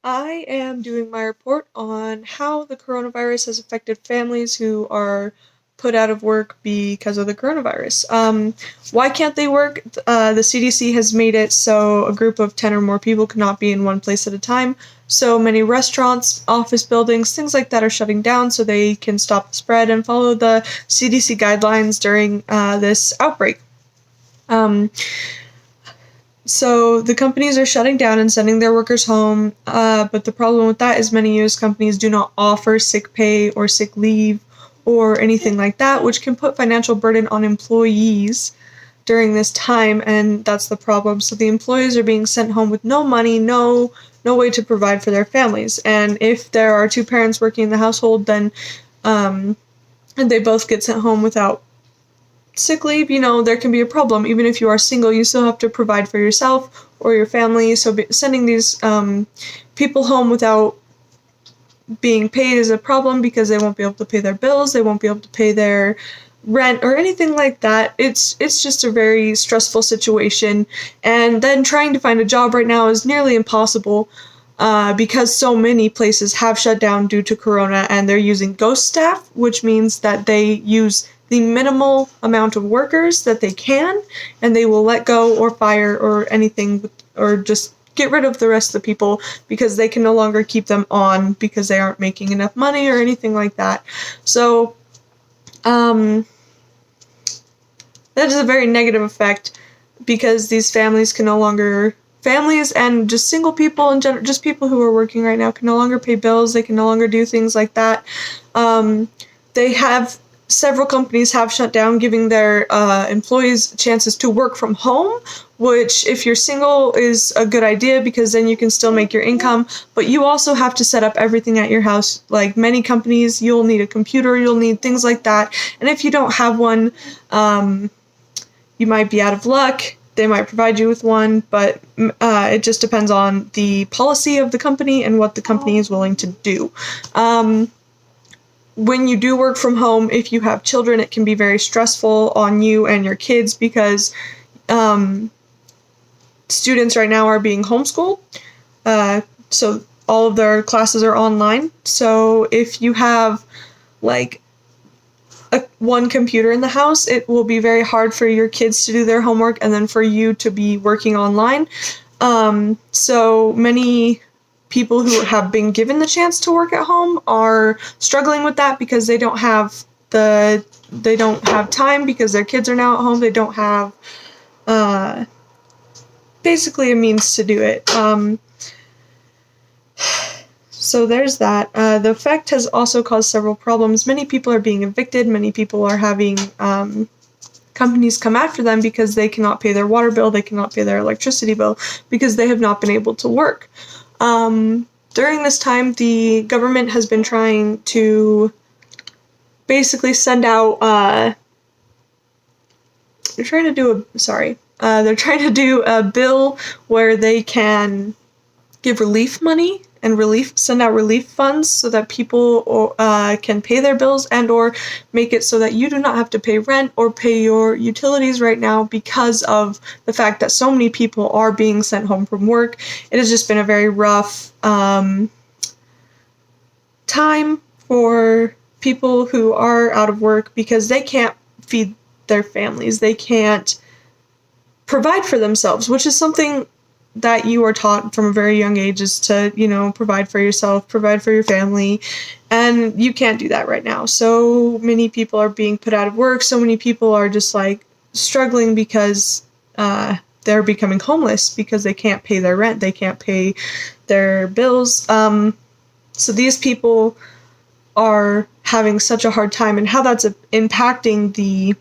I am doing my report on how the coronavirus has affected families who are put out of work because of the coronavirus. Why can't they work? The CDC has made it so a group of 10 or more people cannot be in one place at a time. So many restaurants, office buildings, things like that are shutting down so they can stop the spread and follow the CDC guidelines during this outbreak. Um, so the companies are shutting down and sending their workers home, but the problem with that is many U.S. companies do not offer sick pay or sick leave or anything like that, which can put financial burden on employees during this time, and that's the problem. So the employees are being sent home with no money, no way to provide for their families. And if there are two parents working in the household, then and they both get sent home without sick leave, there can be a problem. Even if you are single, you still have to provide for yourself or your family. So sending these people home without being paid is a problem because they won't be able to pay their bills, they won't be able to pay their rent or anything like that. It's just a very stressful situation. And then trying to find a job right now is nearly impossible. Because so many places have shut down due to corona and they're using ghost staff, which means that they use the minimal amount of workers that they can, and they will let go or fire or anything, or just get rid of the rest of the people because they can no longer keep them on because they aren't making enough money or anything like that. So, that is a very negative effect because these families can no longer families and just single people in general, just people who are working right now, can no longer pay bills. They can no longer do things like that. They have several companies have shut down, giving their employees chances to work from home, which if you're single is a good idea because then you can still make your income, but you also have to set up everything at your house. Like many companies, you'll need a computer, you'll need things like that, and if you don't have one, you might be out of luck. They might provide you with one, but it just depends on the policy of the company and what the company is willing to do. When you do work from home, if you have children, it can be very stressful on you and your kids because students right now are being homeschooled. So all of their classes are online. So if you have like one computer in the house, it will be very hard for your kids to do their homework and then for you to be working online. So many people who have been given the chance to work at home are struggling with that because they don't have time because their kids are now at home. They don't have basically a means to do it. So there's that. The effect has also caused several problems. Many people are being evicted. Many people are having companies come after them because they cannot pay their water bill, they cannot pay their electricity bill because they have not been able to work. During this time, the government has been trying to basically send out, they're trying to do a bill where they can give relief money and send out relief funds so that people can pay their bills and or make it so that you do not have to pay rent or pay your utilities right now because of the fact that so many people are being sent home from work. It has just been a very rough time for people who are out of work because they can't feed their families. They can't provide for themselves, which is something that you are taught from a very young age is to, provide for yourself, provide for your family, and you can't do that right now. So many people are being put out of work. So many people are just struggling because they're becoming homeless because they can't pay their rent, they can't pay their bills. So these people are having such a hard time, and how that's impacting the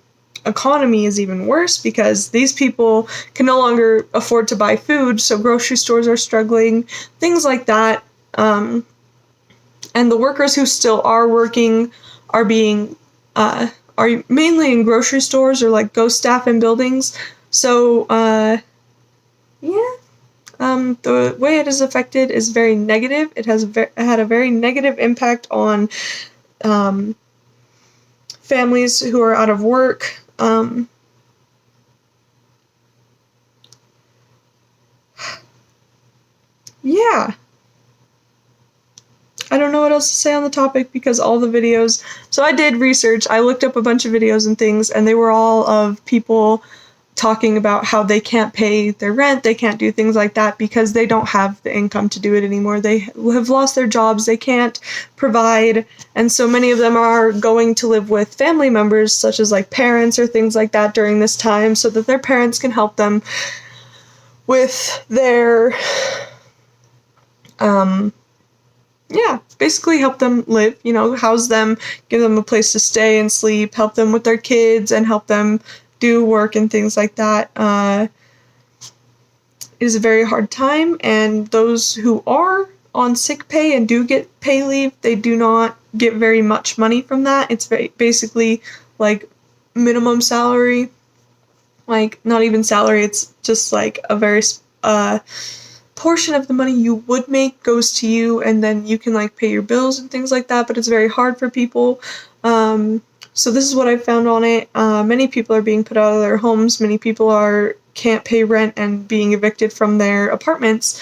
economy is even worse because these people can no longer afford to buy food, so grocery stores are struggling, things like that. And the workers who still are working are being are mainly in grocery stores or ghost staff in buildings. So the way it is affected is very negative. It has had a very negative impact on families who are out of work. Yeah. I don't know what else to say on the topic because all the videos. So I did research. I looked up a bunch of videos and things, and they were all of people talking about how they can't pay their rent, they can't do things like that because they don't have the income to do it anymore. They have lost their jobs, they can't provide, and so many of them are going to live with family members, such as like parents or things like that during this time, so that their parents can help them with their basically help them live, house them, give them a place to stay and sleep, help them with their kids, and help them do work and things like that. It is a very hard time, and those who are on sick pay and do get pay leave, they do not get very much money from that. It's basically like minimum salary, like not even salary, it's just like a very portion of the money you would make goes to you, and then you can like pay your bills and things like that, but it's very hard for people. So this is what I found on it. Many people are being put out of their homes. Many people can't pay rent and being evicted from their apartments.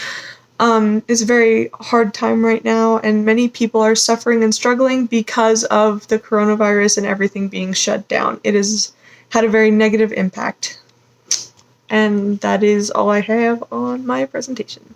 It's a very hard time right now, and many people are suffering and struggling because of the coronavirus and everything being shut down. It has had a very negative impact. And that is all I have on my presentation.